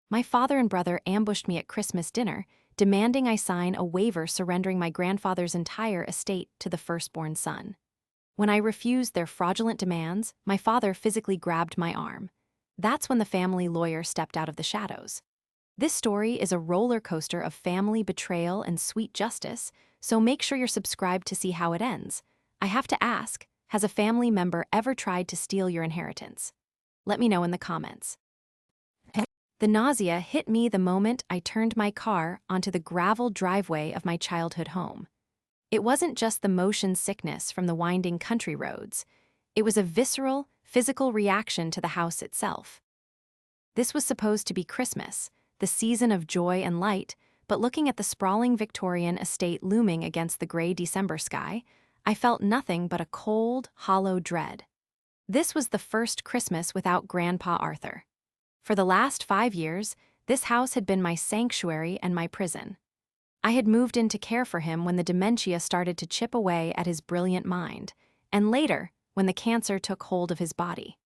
My father and brother ambushed me at Christmas dinner, demanding I sign a waiver surrendering my grandfather's entire estate to the firstborn son. When I refused their fraudulent demands, my father physically grabbed my arm. That's when the family lawyer stepped out of the shadows. This story is a roller coaster of family betrayal and sweet justice, so make sure you're subscribed to see how it ends. I have to ask, has a family member ever tried to steal your inheritance? Let me know in the comments. The nausea hit me the moment I turned my car onto the gravel driveway of my childhood home. It wasn't just the motion sickness from the winding country roads. It was a visceral, physical reaction to the house itself. This was supposed to be Christmas, the season of joy and light, but looking at the sprawling Victorian estate looming against the gray December sky, I felt nothing but a cold, hollow dread. This was the first Christmas without Grandpa Arthur. For the last 5 years, this house had been my sanctuary and my prison. I had moved in to care for him when the dementia started to chip away at his brilliant mind, and later, when the cancer took hold of his body.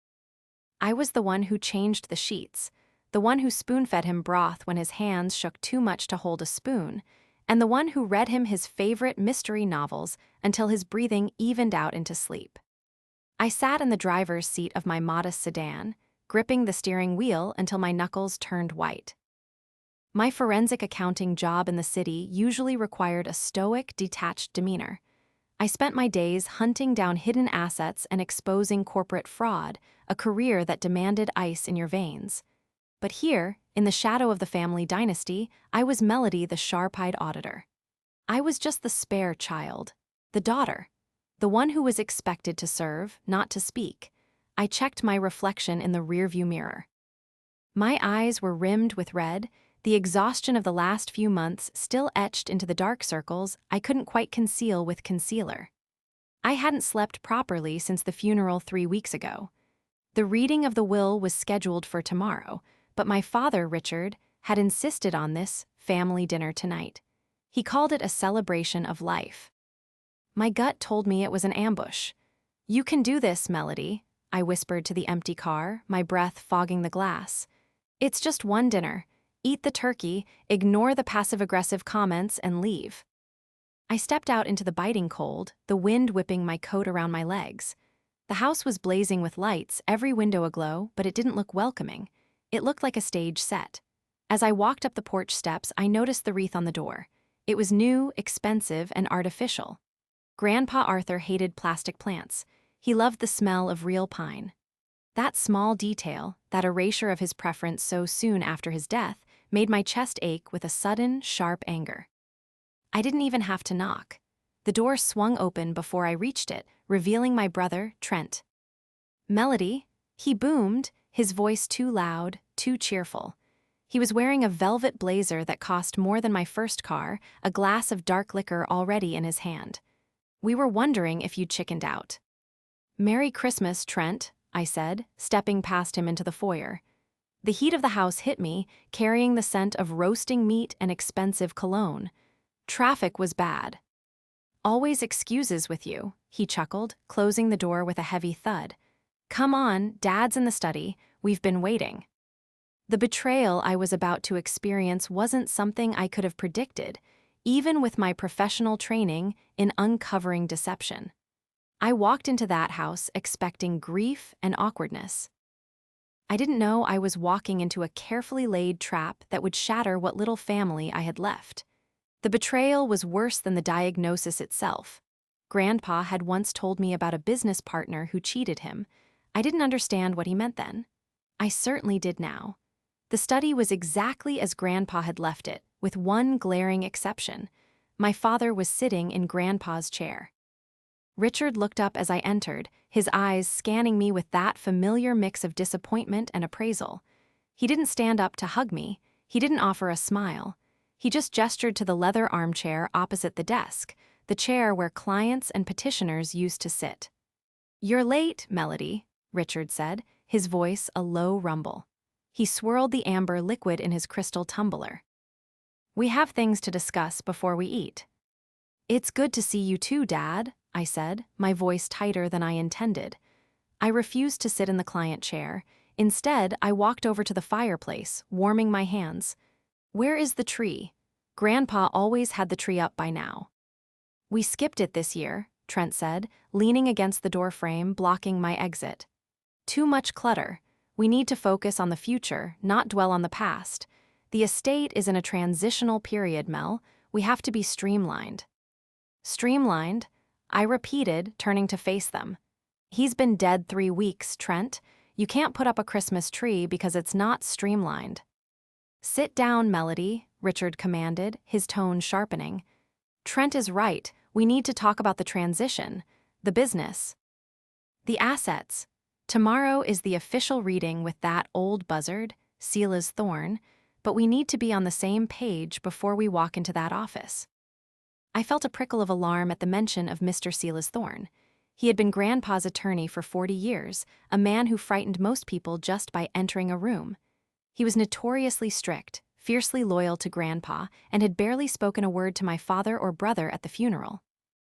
I was the one who changed the sheets, the one who spoon-fed him broth when his hands shook too much to hold a spoon, and the one who read him his favorite mystery novels until his breathing evened out into sleep. I sat in the driver's seat of my modest sedan, gripping the steering wheel until my knuckles turned white. My forensic accounting job in the city usually required a stoic, detached demeanor. I spent my days hunting down hidden assets and exposing corporate fraud, a career that demanded ice in your veins. But here, in the shadow of the family dynasty, I was Melody, the sharp-eyed auditor. I was just the spare child, the daughter, the one who was expected to serve, not to speak. I checked my reflection in the rearview mirror. My eyes were rimmed with red, the exhaustion of the last few months still etched into the dark circles I couldn't quite conceal with concealer. I hadn't slept properly since the funeral 3 weeks ago. The reading of the will was scheduled for tomorrow, but my father, Richard, had insisted on this family dinner tonight. He called it a celebration of life. My gut told me it was an ambush. "You can do this, Melody," I whispered to the empty car, my breath fogging the glass. "It's just one dinner. Eat the turkey, ignore the passive-aggressive comments, and leave." I stepped out into the biting cold, the wind whipping my coat around my legs. The house was blazing with lights, every window aglow, but it didn't look welcoming. It looked like a stage set. As I walked up the porch steps, I noticed the wreath on the door. It was new, expensive, and artificial. Grandpa Arthur hated plastic plants. He loved the smell of real pine. That small detail, that erasure of his preference so soon after his death, made my chest ache with a sudden, sharp anger. I didn't even have to knock. The door swung open before I reached it, revealing my brother, Trent. "Melody," he boomed, his voice too loud, too cheerful. He was wearing a velvet blazer that cost more than my first car, a glass of dark liquor already in his hand. "We were wondering if you'd chickened out." "Merry Christmas, Trent," I said, stepping past him into the foyer. The heat of the house hit me, carrying the scent of roasting meat and expensive cologne. Traffic was bad. "Always excuses with you," he chuckled, closing the door with a heavy thud. "Come on, Dad's in the study. We've been waiting." The betrayal I was about to experience wasn't something I could have predicted, even with my professional training in uncovering deception. I walked into that house expecting grief and awkwardness. I didn't know I was walking into a carefully laid trap that would shatter what little family I had left. The betrayal was worse than the diagnosis itself. Grandpa had once told me about a business partner who cheated him. I didn't understand what he meant then. I certainly did now. The study was exactly as Grandpa had left it, with one glaring exception. My father was sitting in Grandpa's chair. Richard looked up as I entered, his eyes scanning me with that familiar mix of disappointment and appraisal. He didn't stand up to hug me. He didn't offer a smile. He just gestured to the leather armchair opposite the desk, the chair where clients and petitioners used to sit. "You're late, Melody," Richard said, his voice a low rumble. He swirled the amber liquid in his crystal tumbler. "We have things to discuss before we eat." "It's good to see you too, Dad," I said, my voice tighter than I intended. I refused to sit in the client chair. Instead, I walked over to the fireplace, warming my hands. Where is the tree? Grandpa always had the tree up by now. We skipped it this year, Trent said, leaning against the doorframe, blocking my exit. Too much clutter. We need to focus on the future, not dwell on the past. The estate is in a transitional period, Mel. We have to be streamlined. Streamlined? I repeated, turning to face them. He's been dead 3 weeks, Trent. You can't put up a Christmas tree because it's not streamlined. Sit down, Melody, Richard commanded, his tone sharpening. Trent is right. We need to talk about the transition, the business, the assets. Tomorrow is the official reading with that old buzzard, Sela's Thorn, but we need to be on the same page before we walk into that office. I felt a prickle of alarm at the mention of Mr. Sela's Thorn. He had been Grandpa's attorney for 40 years, a man who frightened most people just by entering a room. He was notoriously strict, fiercely loyal to Grandpa, and had barely spoken a word to my father or brother at the funeral.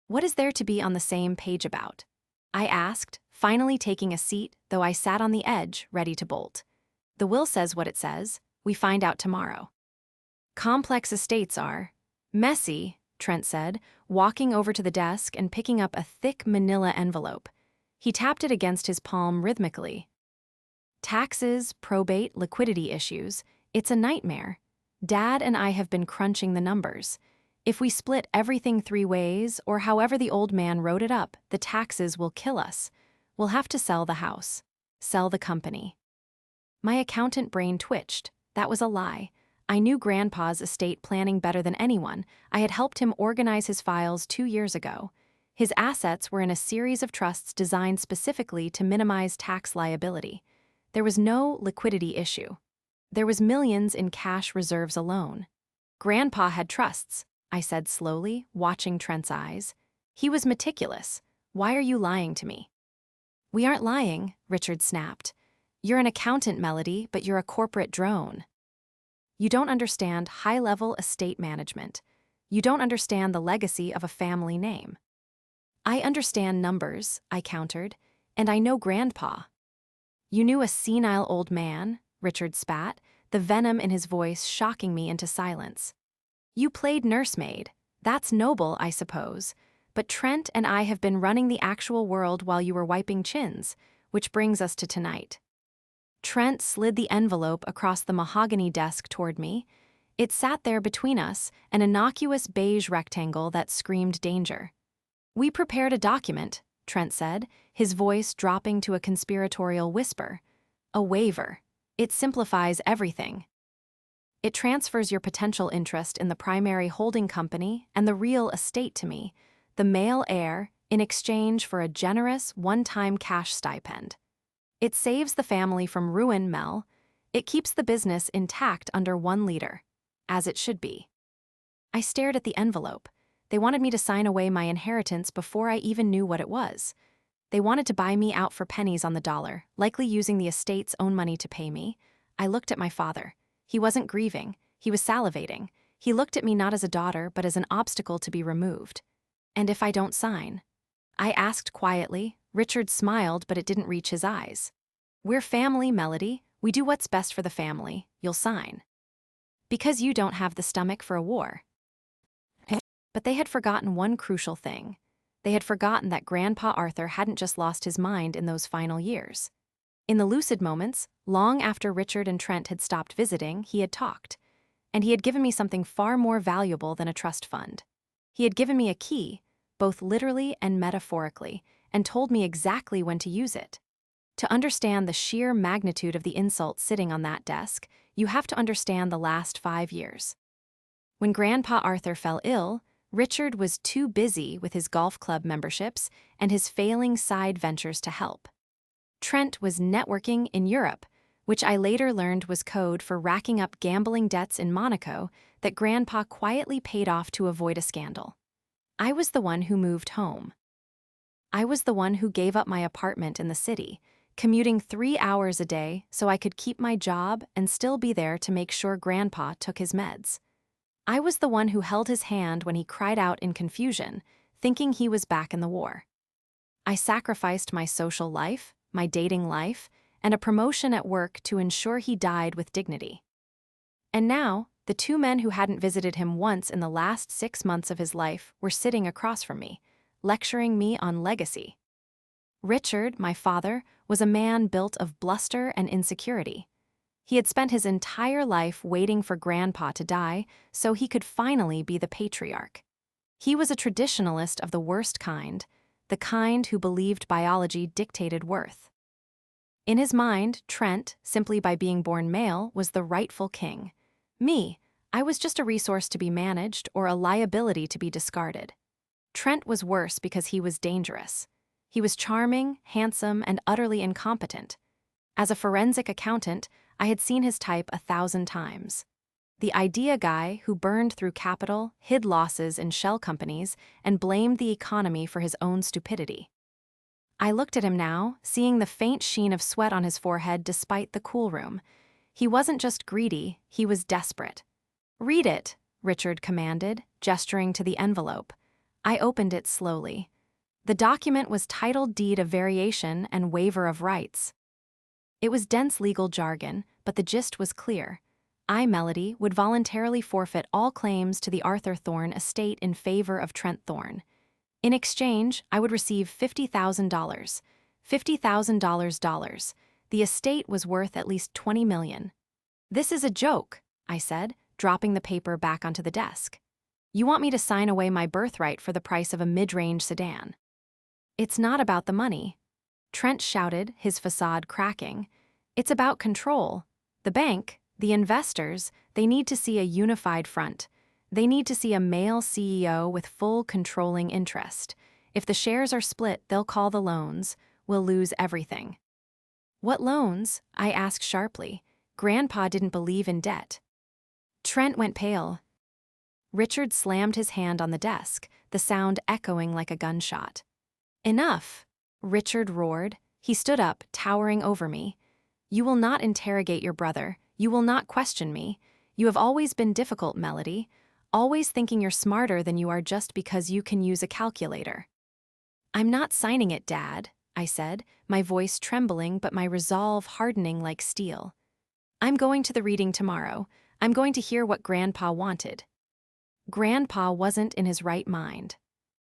What is there to be on the same page about? I asked, finally taking a seat, though I sat on the edge, ready to bolt. The will says what it says. We find out tomorrow. Complex estates are messy, Trent said, walking over to the desk and picking up a thick manila envelope. He tapped it against his palm rhythmically. Taxes, probate, liquidity issues. It's a nightmare. Dad and I have been crunching the numbers. If we split everything 3 ways, or however the old man wrote it up, the taxes will kill us. We'll have to sell the house. Sell the company. My accountant brain twitched. That was a lie. I knew Grandpa's estate planning better than anyone. I had helped him organize his files 2 years ago. His assets were in a series of trusts designed specifically to minimize tax liability. There was no liquidity issue. There was millions in cash reserves alone. Grandpa had trusts, I said slowly, watching Trent's eyes. He was meticulous. Why are you lying to me? We aren't lying, Richard snapped. You're an accountant, Melody, but you're a corporate drone. You don't understand high-level estate management. You don't understand the legacy of a family name. I understand numbers, I countered, and I know Grandpa. You knew a senile old man, Richard spat, the venom in his voice shocking me into silence. You played nursemaid. That's noble, I suppose. But Trent and I have been running the actual world while you were wiping chins, which brings us to tonight. Trent slid the envelope across the mahogany desk toward me. It sat there between us, an innocuous beige rectangle that screamed danger. We prepared a document, Trent said, his voice dropping to a conspiratorial whisper. A waiver. It simplifies everything. It transfers your potential interest in the primary holding company and the real estate to me, the male heir, in exchange for a generous, one-time cash stipend. It saves the family from ruin, Mel. It keeps the business intact under one leader, as it should be. I stared at the envelope. They wanted me to sign away my inheritance before I even knew what it was. They wanted to buy me out for pennies on the dollar, likely using the estate's own money to pay me. I looked at my father. He wasn't grieving. He was salivating. He looked at me not as a daughter, but as an obstacle to be removed. And if I don't sign? I asked quietly. Richard smiled, but it didn't reach his eyes. We're family, Melody. We do what's best for the family. You'll sign. Because you don't have the stomach for a war. But they had forgotten one crucial thing. They had forgotten that Grandpa Arthur hadn't just lost his mind in those final years. In the lucid moments, long after Richard and Trent had stopped visiting, he had talked. And he had given me something far more valuable than a trust fund. He had given me a key, both literally and metaphorically, and told me exactly when to use it. To understand the sheer magnitude of the insult sitting on that desk, you have to understand the last 5 years. When Grandpa Arthur fell ill, Richard was too busy with his golf club memberships and his failing side ventures to help. Trent was networking in Europe, which I later learned was code for racking up gambling debts in Monaco that Grandpa quietly paid off to avoid a scandal. I was the one who moved home. I was the one who gave up my apartment in the city, commuting 3 hours a day so I could keep my job and still be there to make sure Grandpa took his meds. I was the one who held his hand when he cried out in confusion, thinking he was back in the war. I sacrificed my social life, my dating life, and a promotion at work to ensure he died with dignity. And now, the two men who hadn't visited him once in the last 6 months of his life were sitting across from me, lecturing me on legacy. Richard, my father, was a man built of bluster and insecurity. He had spent his entire life waiting for Grandpa to die so he could finally be the patriarch. He was a traditionalist of the worst kind, the kind who believed biology dictated worth. In his mind, Trent, simply by being born male, was the rightful king. Me, I was just a resource to be managed or a liability to be discarded. Trent was worse because he was dangerous. He was charming, handsome, and utterly incompetent. As a forensic accountant, I had seen his type 1,000 times. The idea guy who burned through capital, hid losses in shell companies, and blamed the economy for his own stupidity. I looked at him now, seeing the faint sheen of sweat on his forehead despite the cool room. He wasn't just greedy, he was desperate. "Read it," Richard commanded, gesturing to the envelope. I opened it slowly. The document was titled Deed of Variation and Waiver of Rights. It was dense legal jargon, but the gist was clear. I, Melody, would voluntarily forfeit all claims to the Arthur Thorne estate in favor of Trent Thorne. In exchange, I would receive $50,000. $50,000. The estate was worth at least $20 million. "This is a joke," I said, dropping the paper back onto the desk. "You want me to sign away my birthright for the price of a mid-range sedan." "It's not about the money," Trent shouted, his facade cracking. "It's about control. The bank, the investors, they need to see a unified front. They need to see a male CEO with full controlling interest. If the shares are split, they'll call the loans. We'll lose everything." "What loans?" I asked sharply. Grandpa didn't believe in debt. Trent went pale. Richard slammed his hand on the desk, the sound echoing like a gunshot. "Enough," Richard roared. He stood up, towering over me. "You will not interrogate your brother. You will not question me. You have always been difficult, Melody. Always thinking you're smarter than you are just because you can use a calculator." "I'm not signing it, Dad," I said, my voice trembling but my resolve hardening like steel. "I'm going to the reading tomorrow. I'm going to hear what Grandpa wanted." Grandpa wasn't in his right mind.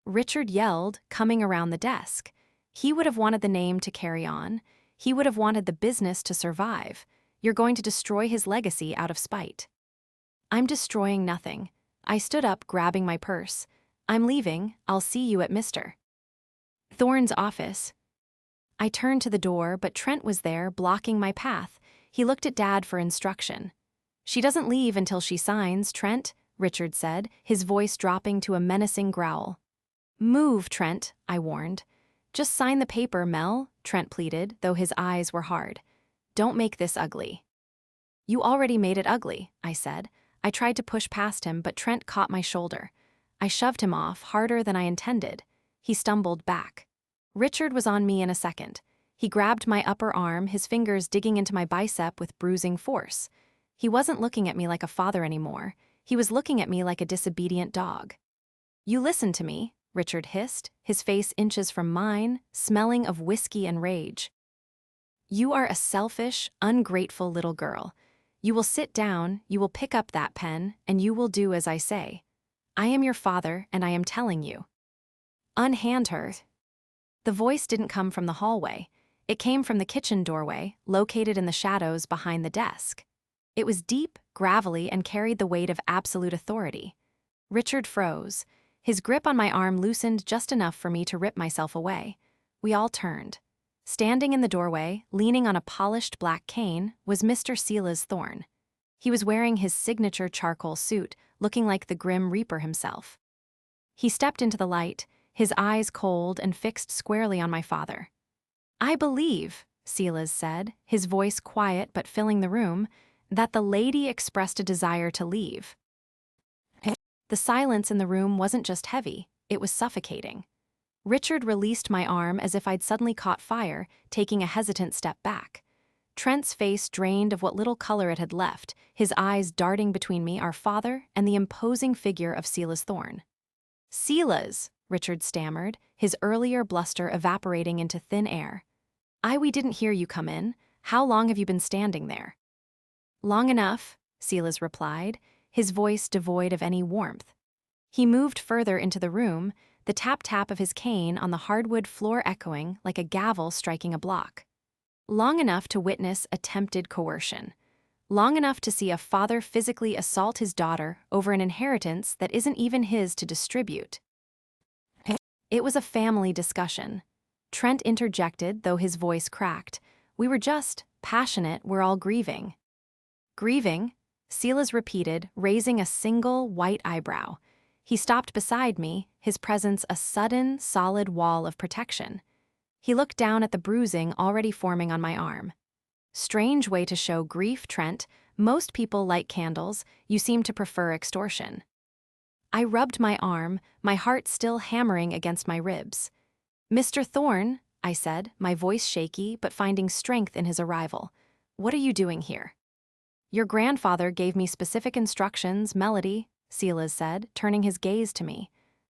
Richard yelled, coming around the desk. He would have wanted the name to carry on. He would have wanted the business to survive. You're going to destroy his legacy out of spite. "I'm destroying nothing." I stood up, grabbing my purse. "I'm leaving. I'll see you at Mr. Thorne's office." I turned to the door, but Trent was there, blocking my path. He looked at Dad for instruction. "She doesn't leave until she signs, Trent," Richard said, his voice dropping to a menacing growl. "Move, Trent," I warned. "Just sign the paper, Mel," Trent pleaded, though his eyes were hard. "Don't make this ugly." "You already made it ugly," I said. I tried to push past him, but Trent caught my shoulder. I shoved him off, harder than I intended. He stumbled back. Richard was on me in a second. He grabbed my upper arm, his fingers digging into my bicep with bruising force. He wasn't looking at me like a father anymore. He was looking at me like a disobedient dog. "You listen to me," Richard hissed, his face inches from mine, smelling of whiskey and rage. "You are a selfish, ungrateful little girl. You will sit down, you will pick up that pen, and you will do as I say. I am your father, and I am telling you. Unhand her." The voice didn't come from the hallway. It came from the kitchen doorway, located in the shadows behind the desk. It was deep, gravelly, and carried the weight of absolute authority. Richard froze. His grip on my arm loosened just enough for me to rip myself away. We all turned. Standing in the doorway, leaning on a polished black cane, was Mr. Silas Thorne. He was wearing his signature charcoal suit, looking like the Grim Reaper himself. He stepped into the light, his eyes cold and fixed squarely on my father. "I believe," Silas said, his voice quiet but filling the room, "that the lady expressed a desire to leave." The silence in the room wasn't just heavy, it was suffocating. Richard released my arm as if I'd suddenly caught fire, taking a hesitant step back. Trent's face drained of what little color it had left, his eyes darting between me, our father, and the imposing figure of Silas Thorne. "Silas," Richard stammered, his earlier bluster evaporating into thin air. "We didn't hear you come in. How long have you been standing there? Long enough, Silas replied, his voice devoid of any warmth. He moved further into the room, the tap-tap of his cane on the hardwood floor echoing like a gavel striking a block. Long enough to witness attempted coercion. Long enough to see a father physically assault his daughter over an inheritance that isn't even his to distribute. It was a family discussion. Trent interjected, though his voice cracked. We were just passionate, we're all grieving. Grieving? Silas repeated, raising a single white eyebrow. He stopped beside me, his presence a sudden, solid wall of protection. He looked down at the bruising already forming on my arm. Strange way to show grief, Trent. Most people light candles, you seem to prefer extortion. I rubbed my arm, my heart still hammering against my ribs. Mr. Thorne, I said, my voice shaky but finding strength in his arrival. What are you doing here? Your grandfather gave me specific instructions, Melody, Silas said, turning his gaze to me.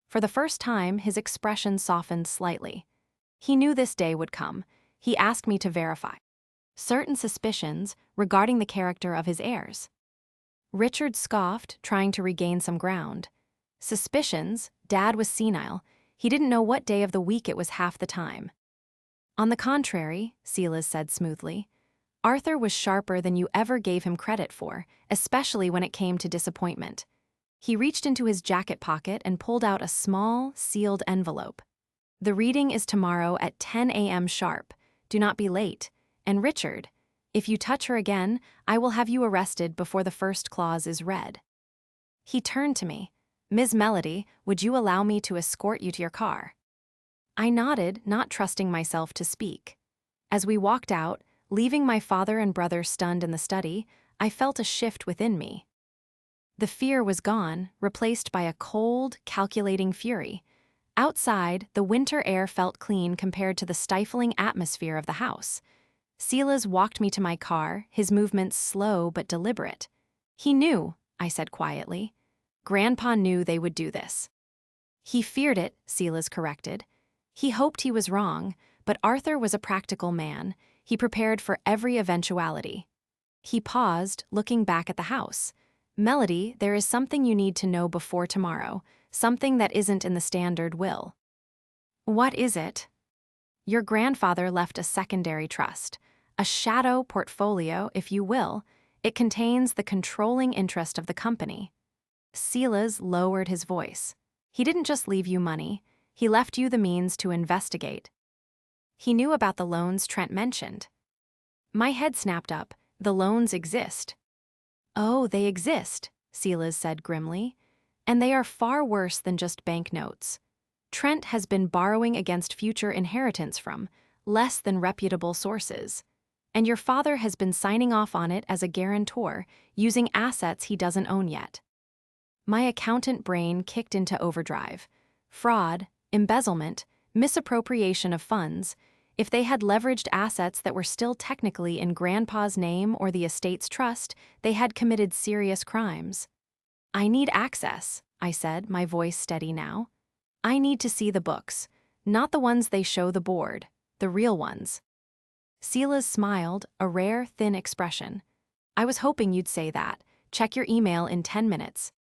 For the first time, his expression softened slightly. He knew this day would come. He asked me to verify certain suspicions regarding the character of his heirs. Richard scoffed, trying to regain some ground. Suspicions? Dad was senile. He didn't know what day of the week it was half the time. On the contrary, Silas said smoothly, Arthur was sharper than you ever gave him credit for, especially when it came to disappointment. He reached into his jacket pocket and pulled out a small, sealed envelope. The reading is tomorrow at 10 a.m. sharp. Do not be late. And Richard, if you touch her again, I will have you arrested before the first clause is read. He turned to me. Ms. Melody, would you allow me to escort you to your car? I nodded, not trusting myself to speak. As we walked out, leaving my father and brother stunned in the study, I felt a shift within me. The fear was gone, replaced by a cold, calculating fury. Outside, the winter air felt clean compared to the stifling atmosphere of the house. Silas walked me to my car, his movements slow but deliberate. He knew, I said quietly. Grandpa knew they would do this. He feared it, Silas corrected. He hoped he was wrong, but Arthur was a practical man. He prepared for every eventuality. He paused, looking back at the house. Melody, there is something you need to know before tomorrow, something that isn't in the standard will. What is it? Your grandfather left a secondary trust, a shadow portfolio, if you will. It contains the controlling interest of the company. Silas lowered his voice. He didn't just leave you money, he left you the means to investigate. He knew about the loans Trent mentioned. My head snapped up. The loans exist. Oh, they exist, Silas said grimly. And they are far worse than just banknotes. Trent has been borrowing against future inheritance from less than reputable sources. And your father has been signing off on it as a guarantor, using assets he doesn't own yet. My accountant brain kicked into overdrive. Fraud, embezzlement, misappropriation of funds. If they had leveraged assets that were still technically in Grandpa's name or the estate's trust, they had committed serious crimes. I need access, I said, my voice steady now. I need to see the books, not the ones they show the board, the real ones. Silas smiled, a rare, thin expression. I was hoping you'd say that. Check your email in 10 minutes.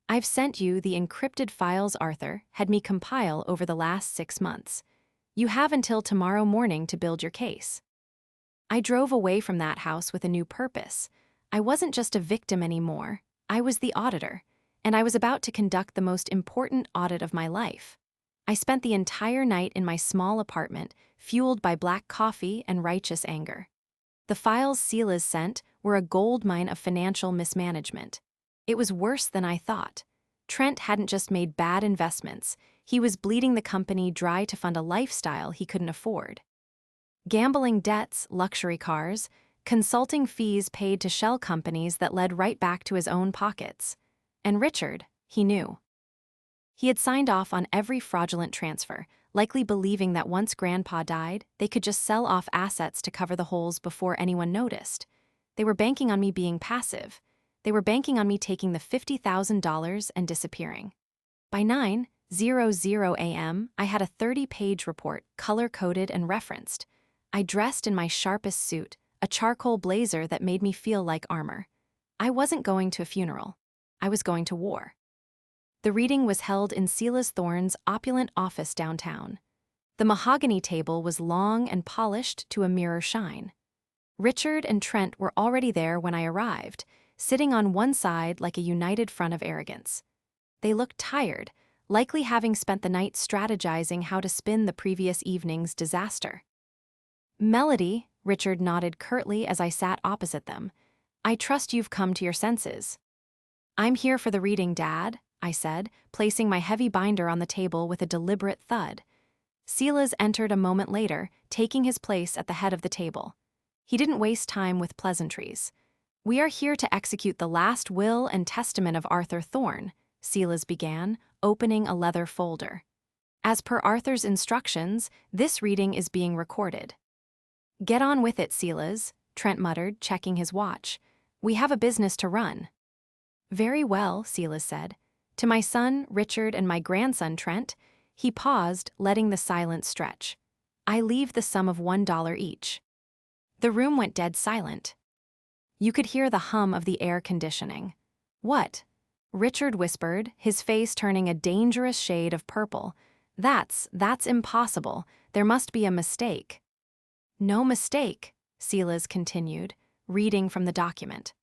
I've sent you the encrypted files Arthur had me compile over the last 6 months. You have until tomorrow morning to build your case. I drove away from that house with a new purpose. I wasn't just a victim anymore. I was the auditor, and I was about to conduct the most important audit of my life. I spent the entire night in my small apartment, fueled by black coffee and righteous anger. The files Silas sent were a goldmine of financial mismanagement. It was worse than I thought. Trent hadn't just made bad investments, he was bleeding the company dry to fund a lifestyle he couldn't afford. Gambling debts, luxury cars, consulting fees paid to shell companies that led right back to his own pockets. And Richard, he knew. He had signed off on every fraudulent transfer, likely believing that once Grandpa died, they could just sell off assets to cover the holes before anyone noticed. They were banking on me being passive. They were banking on me taking the $50,000 and disappearing. By 9:00 a.m., I had a 30-page report, color-coded and referenced. I dressed in my sharpest suit, a charcoal blazer that made me feel like armor. I wasn't going to a funeral. I was going to war. The reading was held in Silas Thorne's opulent office downtown. The mahogany table was long and polished to a mirror shine. Richard and Trent were already there when I arrived, sitting on one side like a united front of arrogance. They looked tired, likely having spent the night strategizing how to spin the previous evening's disaster. "Melody," Richard nodded curtly as I sat opposite them. "I trust you've come to your senses." "I'm here for the reading, Dad," I said, placing my heavy binder on the table with a deliberate thud. Silas entered a moment later, taking his place at the head of the table. He didn't waste time with pleasantries. "We are here to execute the last will and testament of Arthur Thorne," Silas began, opening a leather folder. "As per Arthur's instructions, this reading is being recorded." "Get on with it, Silas," Trent muttered, checking his watch. "We have a business to run." "Very well," Silas said. "To my son, Richard, and my grandson, Trent," he paused, letting the silence stretch. "I leave the sum of $1 each." The room went dead silent. You could hear the hum of the air conditioning. "What?" Richard whispered, his face turning a dangerous shade of purple. That's impossible. There must be a mistake." "No mistake," Silas continued, reading from the document.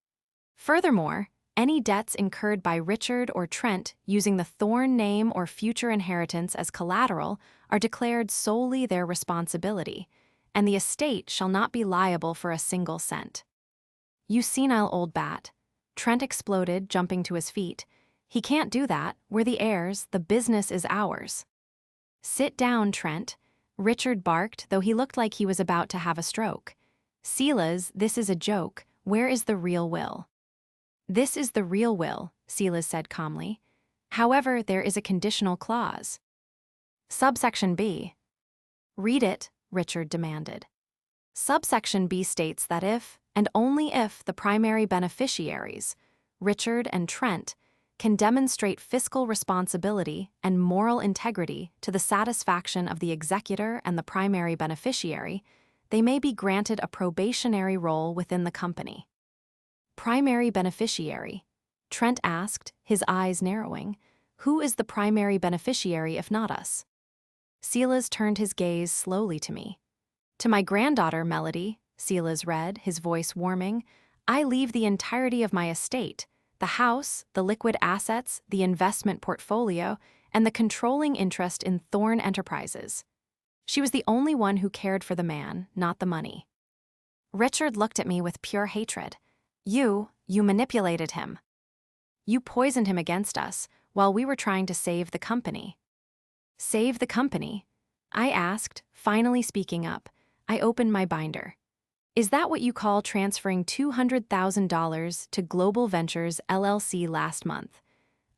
"Furthermore, any debts incurred by Richard or Trent using the Thorne name or future inheritance as collateral are declared solely their responsibility, and the estate shall not be liable for a single cent." "You senile old bat," Trent exploded, jumping to his feet. "He can't do that. We're the heirs. The business is ours." "Sit down, Trent," Richard barked, though he looked like he was about to have a stroke. "Silas, this is a joke. Where is the real will?" "This is the real will," Silas said calmly. "However, there is a conditional clause." "Subsection B." "Read it," Richard demanded. Subsection B states that if, and only if, the primary beneficiaries, Richard and Trent, can demonstrate fiscal responsibility and moral integrity to the satisfaction of the executor and the primary beneficiary, they may be granted a probationary role within the company. "Primary beneficiary?" Trent asked, his eyes narrowing. "Who is the primary beneficiary if not us?" Silas turned his gaze slowly to me. "To my granddaughter, Melody," Silas read, his voice warming, "I leave the entirety of my estate, the house, the liquid assets, the investment portfolio, and the controlling interest in Thorne Enterprises." She was the only one who cared for the man, not the money. Richard looked at me with pure hatred. You manipulated him. You poisoned him against us while we were trying to save the company." "Save the company?" I asked, finally speaking up. I opened my binder. "Is that what you call transferring $200,000 to Global Ventures LLC last month?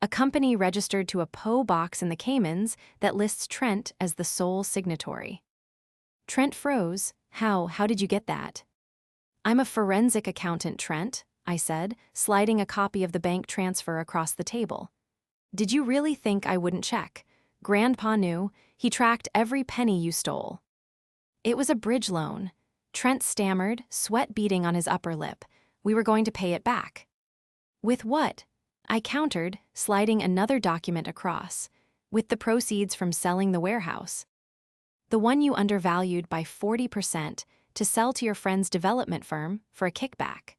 A company registered to a PO box in the Caymans that lists Trent as the sole signatory." Trent froze. How did you get that?" "I'm a forensic accountant, Trent," I said, sliding a copy of the bank transfer across the table. "Did you really think I wouldn't check? Grandpa knew. He tracked every penny you stole." "It was a bridge loan." Trent stammered, sweat beading on his upper lip. "We were going to pay it back." "With what?" I countered, sliding another document across. "With the proceeds from selling the warehouse. The one you undervalued by 40% to sell to your friend's development firm for a kickback."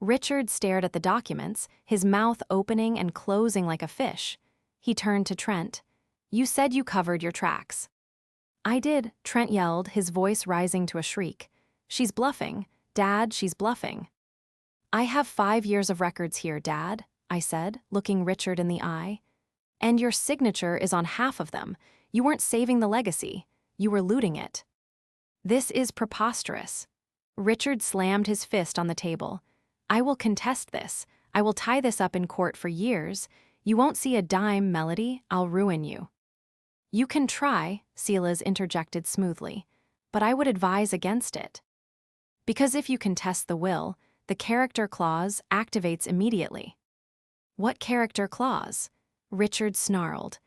Richard stared at the documents, his mouth opening and closing like a fish. He turned to Trent. "You said you covered your tracks." "I did," Trent yelled, his voice rising to a shriek. "She's bluffing. Dad, she's bluffing." "I have 5 years of records here, Dad," I said, looking Richard in the eye. "And your signature is on half of them. You weren't saving the legacy. You were looting it." "This is preposterous." Richard slammed his fist on the table. "I will contest this. I will tie this up in court for years. You won't see a dime, Melody. I'll ruin you." "You can try," Silas interjected smoothly, "but I would advise against it. Because if you contest the will, the character clause activates immediately." "What character clause?" Richard snarled.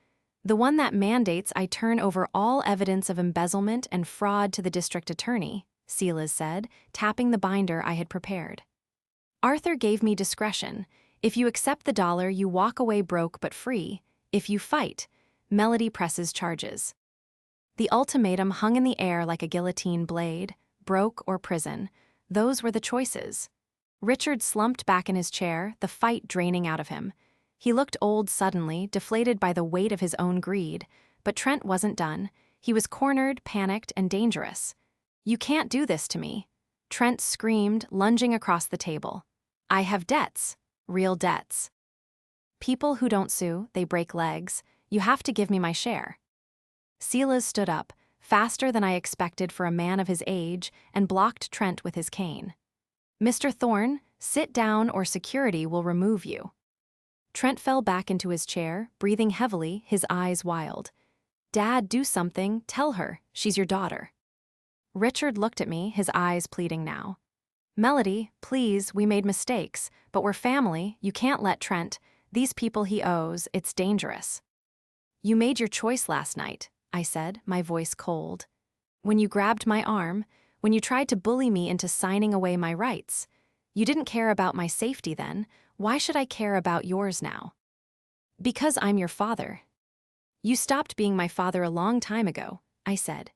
"The one that mandates I turn over all evidence of embezzlement and fraud to the district attorney," Silas said, tapping the binder I had prepared. Arthur gave me discretion. If you accept the dollar, you walk away broke but free. If you fight, Melody presses charges. The ultimatum hung in the air like a guillotine blade, broke or prison. Those were the choices. Richard slumped back in his chair, the fight draining out of him. He looked old suddenly, deflated by the weight of his own greed. But Trent wasn't done. He was cornered, panicked, and dangerous. "You can't do this to me," Trent screamed, lunging across the table. "I have debts. Real debts. People who don't sue, they break legs. You have to give me my share." Silas stood up, faster than I expected for a man of his age, and blocked Trent with his cane. "Mr. Thorne, sit down or security will remove you." Trent fell back into his chair, breathing heavily, his eyes wild. "Dad, do something. Tell her. She's your daughter." Richard looked at me, his eyes pleading now. "Melody, please, we made mistakes, but we're family. You can't let Trent. These people he owes, it's dangerous." "You made your choice last night," I said, my voice cold. "When you grabbed my arm, when you tried to bully me into signing away my rights. You didn't care about my safety then. Why should I care about yours now?" "Because I'm your father." "You stopped being my father a long time ago," I said.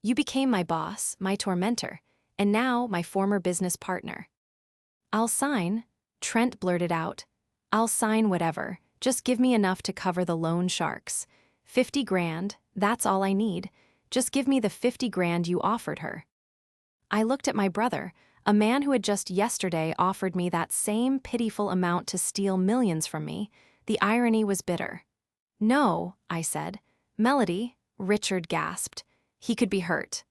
"You became my boss, my tormentor, and now my former business partner." "I'll sign," Trent blurted out. "I'll sign whatever. Just give me enough to cover the loan sharks. 50 grand, that's all I need. Just give me the 50 grand you offered her." I looked at my brother, a man who had just yesterday offered me that same pitiful amount to steal millions from me. The irony was bitter. "No," I said. "Melody," Richard gasped. He could be hurt.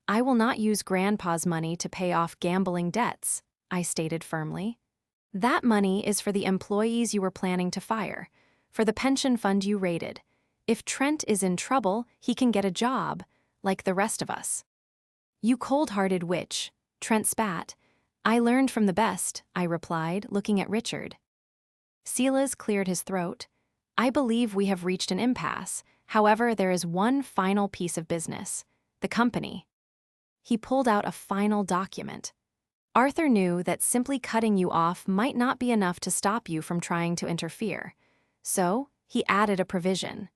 "I will not use Grandpa's money to pay off gambling debts," I stated firmly. "That money is for the employees you were planning to fire, for the pension fund you raided. If Trent is in trouble, he can get a job, like the rest of us." "You cold-hearted witch," Trent spat. "I learned from the best," I replied, looking at Richard. Silas cleared his throat. "I believe we have reached an impasse. However, there is one final piece of business. The company." He pulled out a final document. "Arthur knew that simply cutting you off might not be enough to stop you from trying to interfere. So, he added a provision.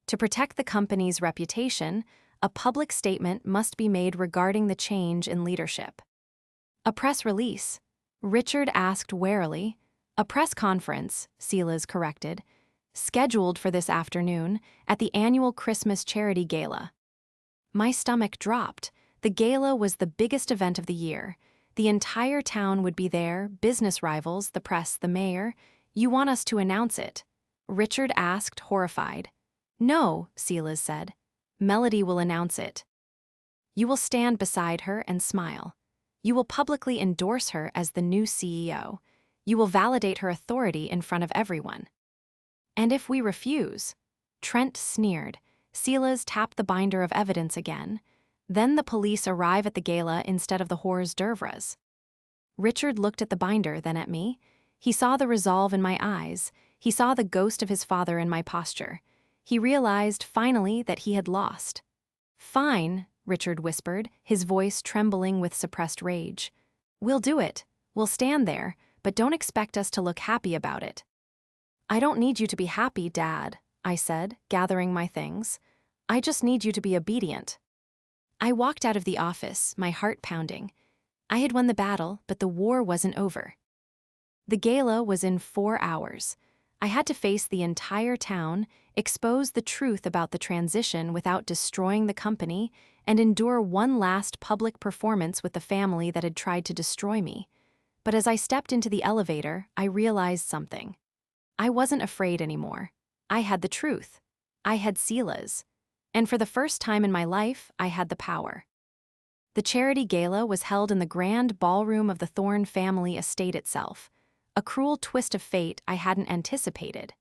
To protect the company's reputation, a public statement must be made regarding the change in leadership." "A press release?" Richard asked warily. "A press conference," Silas corrected. "Scheduled for this afternoon at the annual Christmas charity gala." My stomach dropped. The gala was the biggest event of the year. The entire town would be there, business rivals, the press, the mayor. "You want us to announce it?" Richard asked, horrified. "No," Silas said. "Melody will announce it. You will stand beside her and smile. You will publicly endorse her as the new CEO. You will validate her authority in front of everyone." "And if we refuse?" Trent sneered. Silas tapped the binder of evidence again. "Then the police arrive at the gala instead of the hors d'oeuvres." Richard looked at the binder, then at me. He saw the resolve in my eyes. He saw the ghost of his father in my posture. He realized, finally, that he had lost. "Fine," Richard whispered, his voice trembling with suppressed rage. "We'll do it. We'll stand there, but don't expect us to look happy about it." "I don't need you to be happy, Dad," I said, gathering my things. "I just need you to be obedient." I walked out of the office, my heart pounding. I had won the battle, but the war wasn't over. The gala was in 4 hours. I had to face the entire town, expose the truth about the transition without destroying the company, and endure one last public performance with the family that had tried to destroy me. But as I stepped into the elevator, I realized something. I wasn't afraid anymore. I had the truth. I had Silas. And for the first time in my life, I had the power. The charity gala was held in the grand ballroom of the Thorne family estate itself, a cruel twist of fate I hadn't anticipated.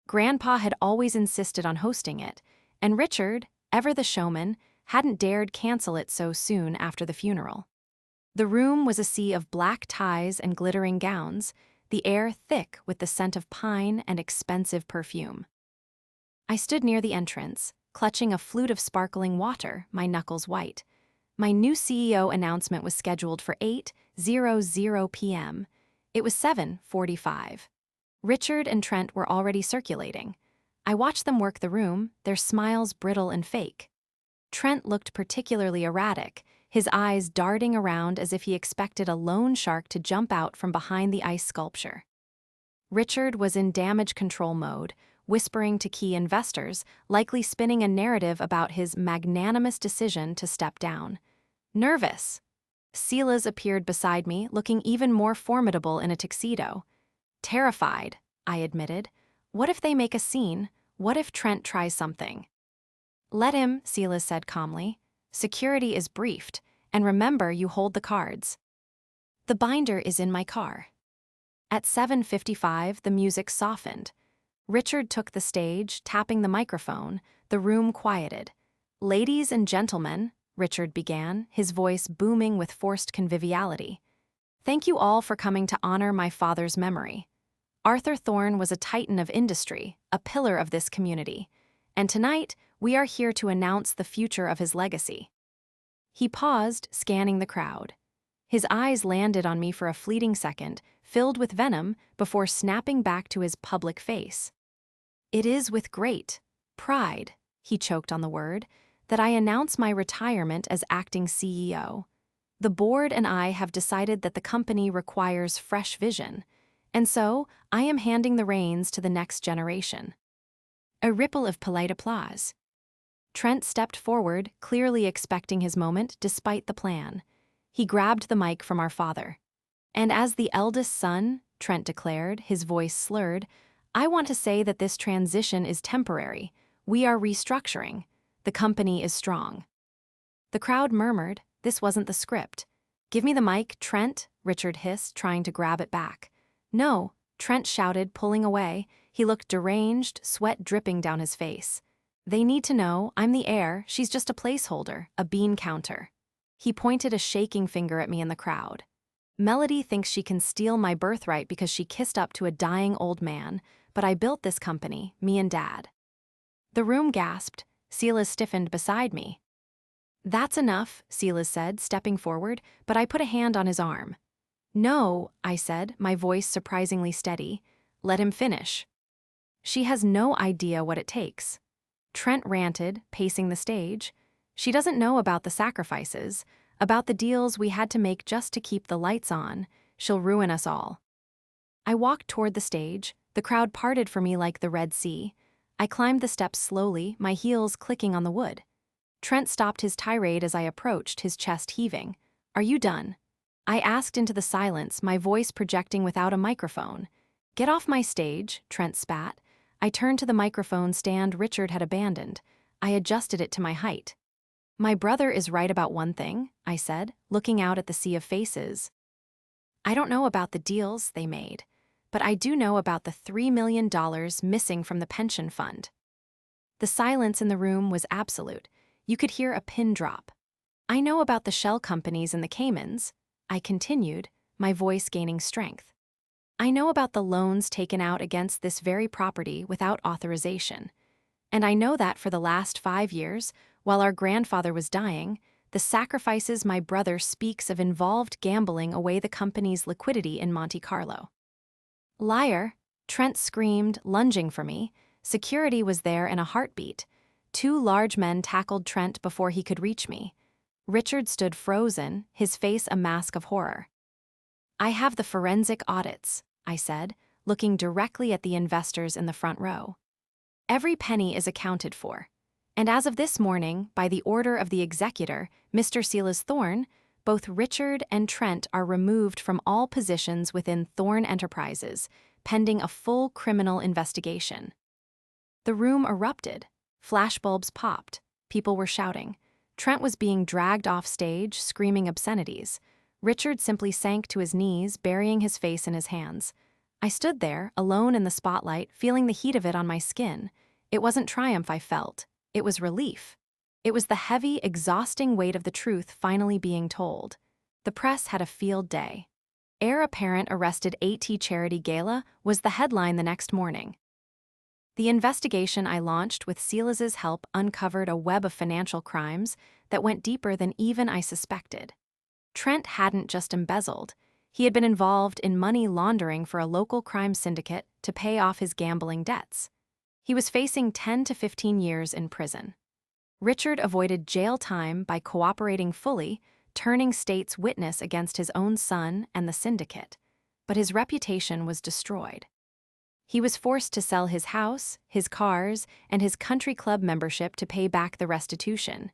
Grandpa had always insisted on hosting it, and Richard, ever the showman, hadn't dared cancel it so soon after the funeral. The room was a sea of black ties and glittering gowns, the air thick with the scent of pine and expensive perfume. I stood near the entrance, clutching a flute of sparkling water, my knuckles white. My new CEO announcement was scheduled for 8:00 p.m. It was 7:45. Richard and Trent were already circulating. I watched them work the room, their smiles brittle and fake. Trent looked particularly erratic, his eyes darting around as if he expected a loan shark to jump out from behind the ice sculpture. Richard was in damage control mode, whispering to key investors, likely spinning a narrative about his magnanimous decision to step down. Nervous. Silas appeared beside me, looking even more formidable in a tuxedo. Terrified, I admitted. What if they make a scene? What if Trent tries something? Let him, Silas said calmly. Security is briefed, and remember you hold the cards. The binder is in my car. At 7:55, the music softened. Richard took the stage, tapping the microphone. The room quieted. Ladies and gentlemen, Richard began, his voice booming with forced conviviality. Thank you all for coming to honor my father's memory. Arthur Thorne was a titan of industry, a pillar of this community. And tonight, we are here to announce the future of his legacy. He paused, scanning the crowd. His eyes landed on me for a fleeting second, filled with venom, before snapping back to his public face. It is with great pride, he choked on the word, that I announce my retirement as acting CEO. The board and I have decided that the company requires fresh vision, and so I am handing the reins to the next generation. A ripple of polite applause. Trent stepped forward, clearly expecting his moment despite the plan. He grabbed the mic from our father. And as the eldest son, Trent declared, his voice slurred, I want to say that this transition is temporary. We are restructuring. The company is strong. The crowd murmured, this wasn't the script. Give me the mic, Trent, Richard hissed, trying to grab it back. No, Trent shouted, pulling away. He looked deranged, sweat dripping down his face. They need to know I'm the heir, she's just a placeholder, a bean counter. He pointed a shaking finger at me in the crowd. Melody thinks she can steal my birthright because she kissed up to a dying old man, but I built this company, me and Dad. The room gasped. Silas stiffened beside me. That's enough, Silas said, stepping forward, but I put a hand on his arm. No, I said, my voice surprisingly steady. Let him finish. She has no idea what it takes. Trent ranted, pacing the stage. She doesn't know about the sacrifices, about the deals we had to make just to keep the lights on. She'll ruin us all. I walked toward the stage. The crowd parted for me like the Red Sea. I climbed the steps slowly, my heels clicking on the wood. Trent stopped his tirade as I approached, his chest heaving. Are you done? I asked into the silence, my voice projecting without a microphone. Get off my stage, Trent spat. I turned to the microphone stand Richard had abandoned. I adjusted it to my height. My brother is right about one thing, I said, looking out at the sea of faces. I don't know about the deals they made, but I do know about the $3 million missing from the pension fund. The silence in the room was absolute. You could hear a pin drop. I know about the shell companies in the Caymans, I continued, my voice gaining strength. I know about the loans taken out against this very property without authorization. And I know that for the last 5 years, while our grandfather was dying, the sacrifices my brother speaks of involved gambling away the company's liquidity in Monte Carlo. Liar, Trent screamed, lunging for me. Security was there in a heartbeat. 2 large men tackled Trent before he could reach me. Richard stood frozen, his face a mask of horror. I have the forensic audits, I said, looking directly at the investors in the front row. Every penny is accounted for. And as of this morning, by the order of the executor, Mr. Silas Thorne, both Richard and Trent are removed from all positions within Thorne Enterprises, pending a full criminal investigation. The room erupted. Flashbulbs popped. People were shouting. Trent was being dragged off stage, screaming obscenities. Richard simply sank to his knees, burying his face in his hands. I stood there, alone in the spotlight, feeling the heat of it on my skin. It wasn't triumph I felt. It was relief. It was the heavy, exhausting weight of the truth finally being told. The press had a field day. Heir apparent arrested AT charity gala was the headline the next morning. The investigation I launched with Silas's help uncovered a web of financial crimes that went deeper than even I suspected. Trent hadn't just embezzled. He had been involved in money laundering for a local crime syndicate to pay off his gambling debts. He was facing 10 to 15 years in prison. Richard avoided jail time by cooperating fully, turning state's witness against his own son and the syndicate. But his reputation was destroyed. He was forced to sell his house, his cars, and his country club membership to pay back the restitution.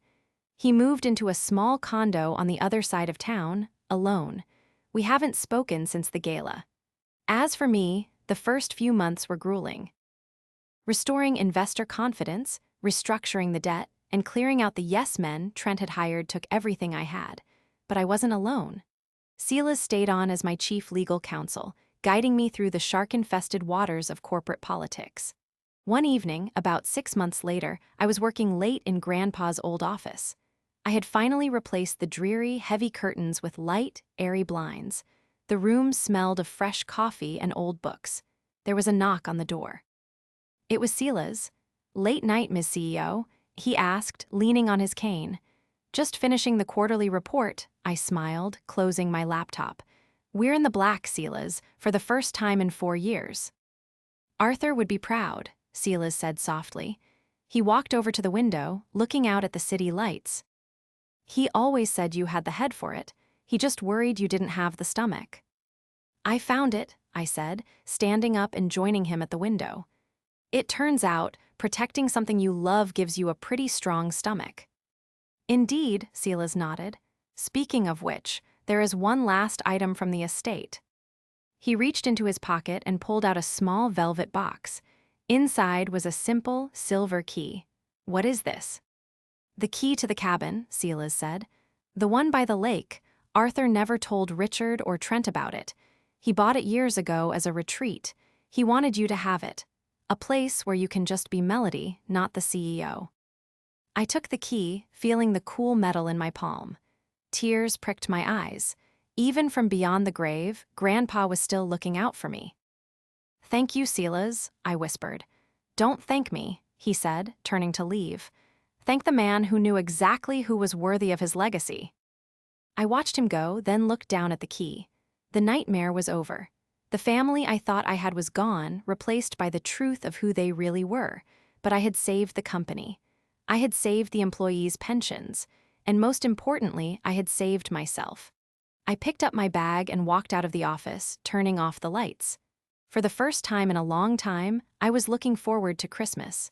He moved into a small condo on the other side of town, alone. We haven't spoken since the gala. As for me, the first few months were grueling. Restoring investor confidence, restructuring the debt, and clearing out the yes-men Trent had hired took everything I had. But I wasn't alone. Silas stayed on as my chief legal counsel, guiding me through the shark-infested waters of corporate politics. One evening, about 6 months later, I was working late in Grandpa's old office. I had finally replaced the dreary, heavy curtains with light, airy blinds. The room smelled of fresh coffee and old books. There was a knock on the door. It was Silas. "Late night, Ms. CEO," he asked, leaning on his cane. "Just finishing the quarterly report," I smiled, closing my laptop. "We're in the black, Silas, for the first time in 4 years." "Arthur would be proud," Silas said softly. He walked over to the window, looking out at the city lights. "He always said you had the head for it. He just worried you didn't have the stomach." "I found it," I said, standing up and joining him at the window. "It turns out, protecting something you love gives you a pretty strong stomach." "Indeed," Silas nodded. "Speaking of which, there is one last item from the estate." He reached into his pocket and pulled out a small velvet box. Inside was a simple, silver key. "What is this?" "The key to the cabin," Silas said. "The one by the lake. Arthur never told Richard or Trent about it. He bought it years ago as a retreat. He wanted you to have it. A place where you can just be Melody, not the CEO." I took the key, feeling the cool metal in my palm. Tears pricked my eyes. Even from beyond the grave, Grandpa was still looking out for me. "Thank you, Silas," I whispered. "Don't thank me," he said, turning to leave. "Thank the man who knew exactly who was worthy of his legacy." I watched him go, then looked down at the key. The nightmare was over. The family I thought I had was gone, replaced by the truth of who they really were. But I had saved the company. I had saved the employees' pensions. And most importantly, I had saved myself. I picked up my bag and walked out of the office, turning off the lights. For the first time in a long time, I was looking forward to Christmas.